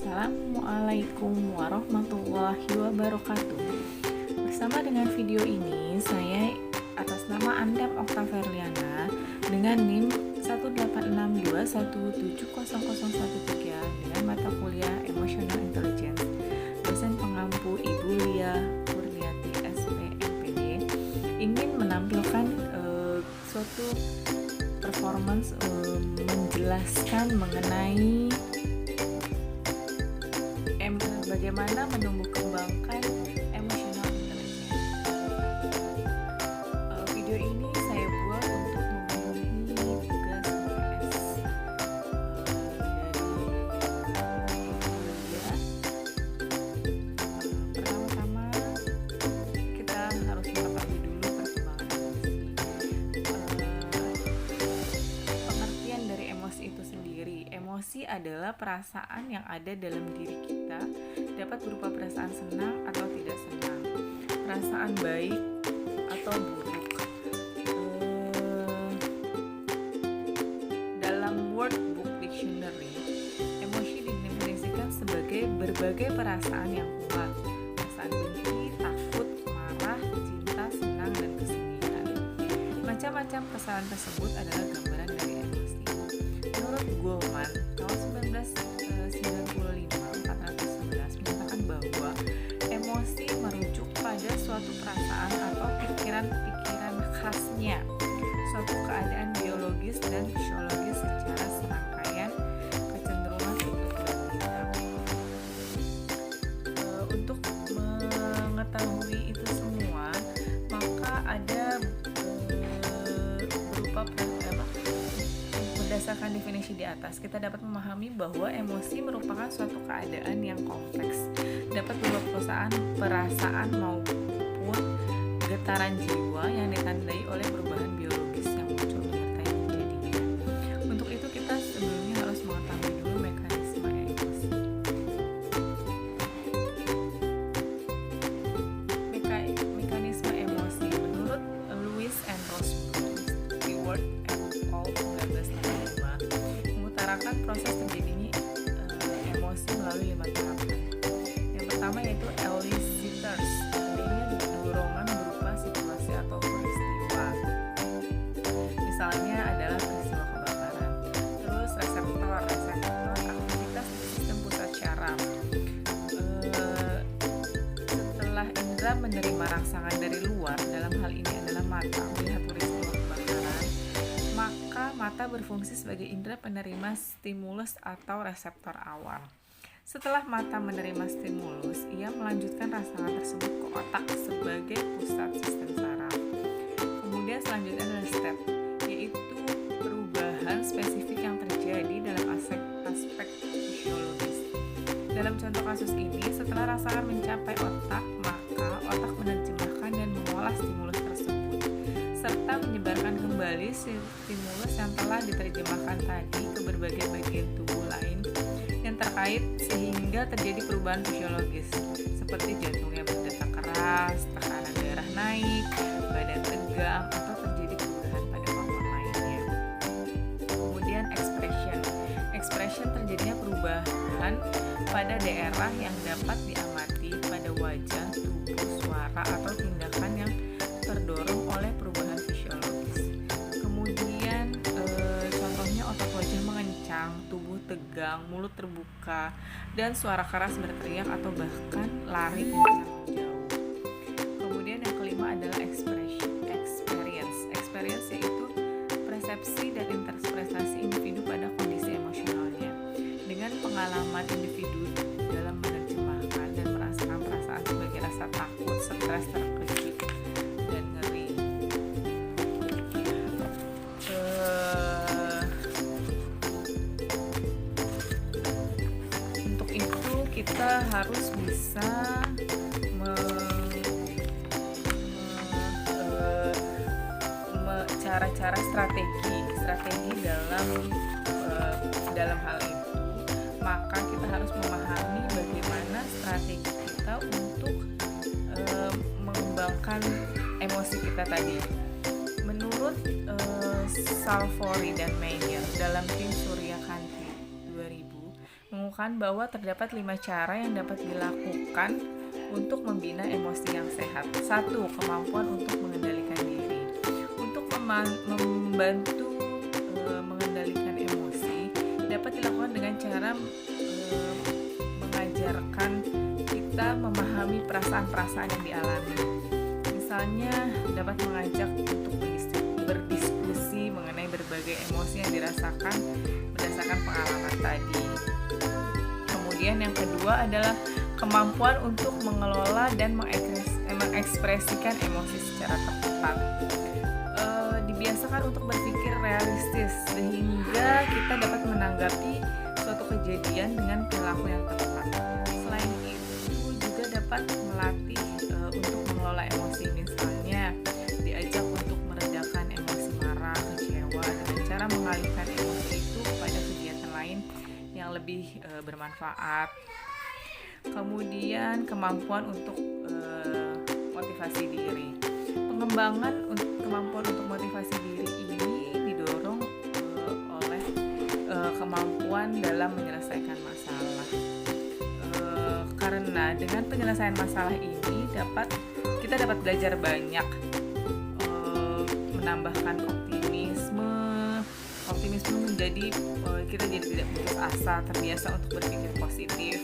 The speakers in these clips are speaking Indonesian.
Assalamualaikum warahmatullahi wabarakatuh. Bersama dengan video ini, saya atas nama Andam Oktaverliana dengan NIM 18621700013 dengan mata kuliah Emotional Intelligence, dosen pengampu Ibu Lia Kurniati SPMPD, ingin menampilkan suatu performance menjelaskan mengenai bagaimana menumbuh kembangkan emotional intelligence. Video ini saya buat untuk memenuhi tugas UTS dari kuliah. Pertama-tama kita harus mengetahui dulu perkembangan pengertian dari emosi itu sendiri. Emosi adalah perasaan yang ada dalam diri kita, dapat berupa perasaan senang atau tidak senang, perasaan baik atau buruk. Dalam World Book Dictionary, emosi didefinisikan sebagai berbagai perasaan yang kuat, perasaan benci, takut, marah, cinta, senang, dan kesedihan. Macam-macam perasaan tersebut adalah gambaran dari emosi. Menurut Goleman, tahun 1995, menyatakan bahwa emosi merujuk pada suatu perasaan atau pikiran-pikiran khasnya, suatu keadaan biologis dan fisiologis secara serangkaian kecenderungan untuk bertindak. Untuk mengetahui itu semua, maka ada berupa berdasarkan definisi di atas, kita dapat memahami bahwa emosi merupakan suatu keadaan yang kompleks, dapat berupa perasaan maupun getaran jiwa yang ditandai oleh perubahan biologis yang muncul menyertai terjadinya. Untuk itu kita sebelumnya harus mengetahui dulu mekanisme emosi. Mekanisme emosi menurut Lewis and Rosewood, Stewart et al. 1965 mengutarakan proses terjadinya emosi melalui 5 tahapan. Yang pertama yaitu elicitators, adanya dorongan berupa situasi atau peristiwa. Misalnya adalah peristiwa kebakaran. Terus reseptor aktivitas di sistem pusat syaraf. Setelah indera menerima rangsangan dari luar, dalam hal ini adalah mata, melihat peristiwa kebakaran, maka mata berfungsi sebagai indera penerima stimulus atau reseptor awal. Setelah mata menerima stimulus, ia melanjutkan rangsangan tersebut ke otak sebagai pusat sistem saraf. Kemudian selanjutnya adalah step, yaitu perubahan spesifik yang terjadi dalam aspek fisiologis. Dalam contoh kasus ini, setelah rangsangan mencapai otak, maka otak menerjemahkan dan mengolah stimulus tersebut, serta menyebarkan kembali stimulus yang telah diterjemahkan tadi ke berbagai bagian tubuh lain yang terkait, sehingga terjadi perubahan fisiologis seperti jantungnya berdetak keras, tekanan darah naik, badan tegang, atau terjadi perubahan pada hormon lainnya. Kemudian expression terjadinya perubahan pada daerah yang dapat diamati pada wajah, tubuh, suara, atau tindakan yang terdorong oleh perubahan fisiologis. Kemudian contohnya otot wajah mengencang, tubuh tegang, mulut terbuka, dan suara keras berteriak atau bahkan lari kencang jauh. Kemudian yang kelima adalah experience yaitu persepsi dan interpretasi individu pada kondisi emosionalnya dengan pengalaman individu dalam menerjemahkan dan merasakan perasaan sebagai rasa takut, stres, terkejut, dan ngeri. Untuk itu kita harus bisa cara-cara strategi dalam hal itu, maka kita harus memahami bagaimana strategi kita untuk mengembangkan emosi kita tadi. Menurut Salvori dan Meyer dalam tim Surya Kanti 2000 mengatakan bahwa terdapat 5 cara yang dapat dilakukan untuk membina emosi yang sehat. 1. Kemampuan untuk mengendalikan diri. Untuk membantu mengendalikan emosi dapat dilakukan dengan cara mengajarkan kita memahami perasaan-perasaan yang dialami. Misalnya dapat mengajak untuk berdiskusi mengenai berbagai emosi yang dirasakan berdasarkan pengalaman tadi. Kemudian yang kedua adalah kemampuan untuk mengelola dan mengekspresikan emosi secara tepat. Dibiasakan untuk berpikir realistis sehingga kita dapat menanggapi suatu kejadian dengan perilaku yang tepat. Selain itu juga dapat melatih untuk mengelola emosi, misalnya diajak untuk meredakan emosi marah, kecewa dengan cara mengalihkan emosi itu kepada kegiatan lain yang lebih bermanfaat. Kemudian kemampuan untuk motivasi diri. Pengembangan kemampuan untuk motivasi diri ini didorong oleh kemampuan dalam menyelesaikan masalah. Karena dengan penyelesaian masalah ini kita dapat belajar banyak, menambahkan optimisme menjadi kita jadi tidak putus asa, terbiasa untuk berpikir positif,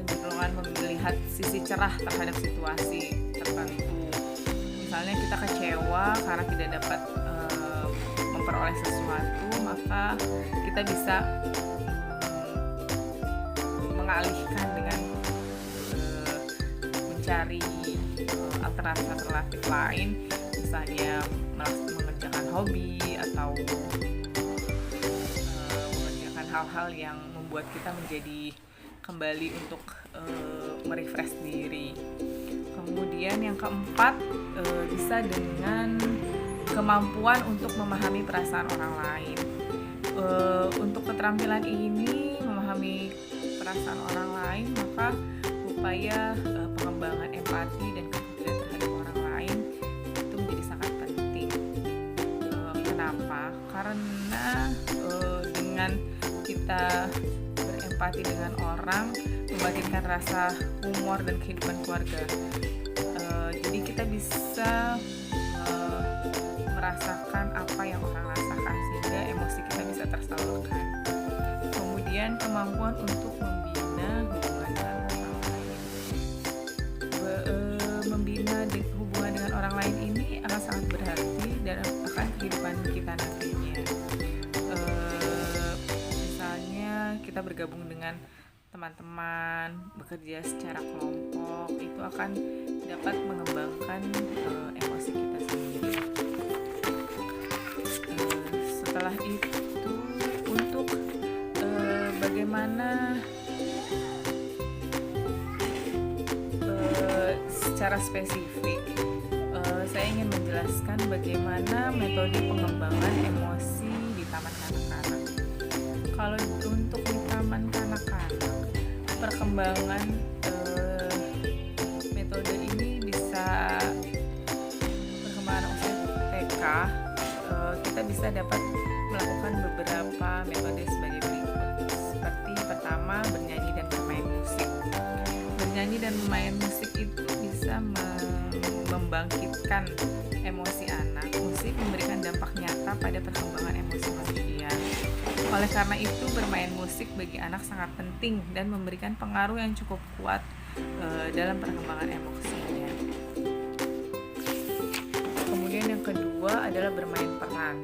kecenderungan melihat sisi cerah terhadap situasi tertentu. Misalnya kita kecewa karena tidak dapat memperoleh sesuatu, maka kita bisa mengalihkan dengan mencari alternatif lain, misalnya mengerjakan hobi atau mengerjakan hal-hal yang membuat kita menjadi kembali untuk merefresh diri. Kemudian yang keempat, bisa dengan kemampuan untuk memahami perasaan orang lain. Untuk keterampilan ini, memahami perasaan orang lain, maka upaya pengembangan empati dan kepedulian terhadap orang lain itu menjadi sangat penting. Kenapa? Karena dengan kita berempati dengan orang, membagikan rasa humor dan kehidupan keluarga. Jadi kita bisa merasakan apa yang orang rasakan sehingga emosi kita bisa tersalurkan. Kemudian kemampuan untuk membina hubungan dengan orang lain. Membina hubungan dengan orang lain ini akan sangat berarti dalam akan kehidupan kita nantinya. Misalnya kita bergabung dengan teman-teman, bekerja secara kelompok, itu akan dapat mengembangkan emosi kita sendiri. Setelah itu, untuk bagaimana secara spesifik, saya ingin menjelaskan bagaimana metode pengembangan emosi di taman kanak-kanak. Kalau untuk di taman kanak-kanak, perkembangan metode ini bisa perkembangan usia TK, kita bisa dapat melakukan beberapa metode sebagai berikut. Seperti pertama, bernyanyi dan bermain musik. Bernyanyi dan bermain musik itu bisa membangkitkan emosi anak. Musik memberikan dampak nyata pada perkembangan emosi manusia. Oleh karena itu, bermain musik bagi anak sangat penting dan memberikan pengaruh yang cukup kuat dalam perkembangan emosinya. Kemudian yang kedua adalah bermain peran.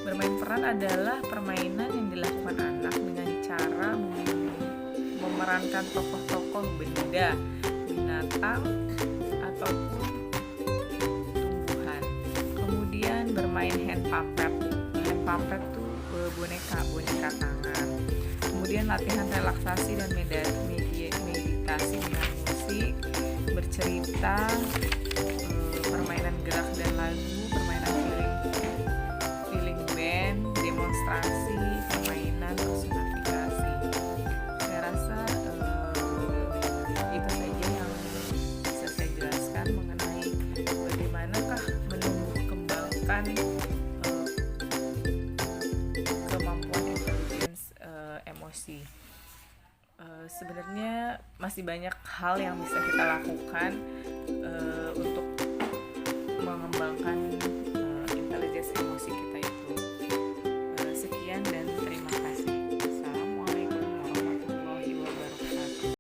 Bermain peran adalah permainan yang dilakukan anak dengan cara memerankan tokoh-tokoh benda, binatang, ataupun tumbuhan. Kemudian bermain hand puppet. Hand puppet itu boneka tangan. Kemudian latihan relaksasi dan meditasi dengan musik, bercerita, permainan gerak dan lagu, permainan feeling band, demonstrasi, permainan personifikasi. Saya rasa itu saja yang bisa saya jelaskan mengenai bagaimanakah menumbuh kembangkan kemampuan intelligence emosi. sebenarnya masih banyak hal yang bisa kita lakukan untuk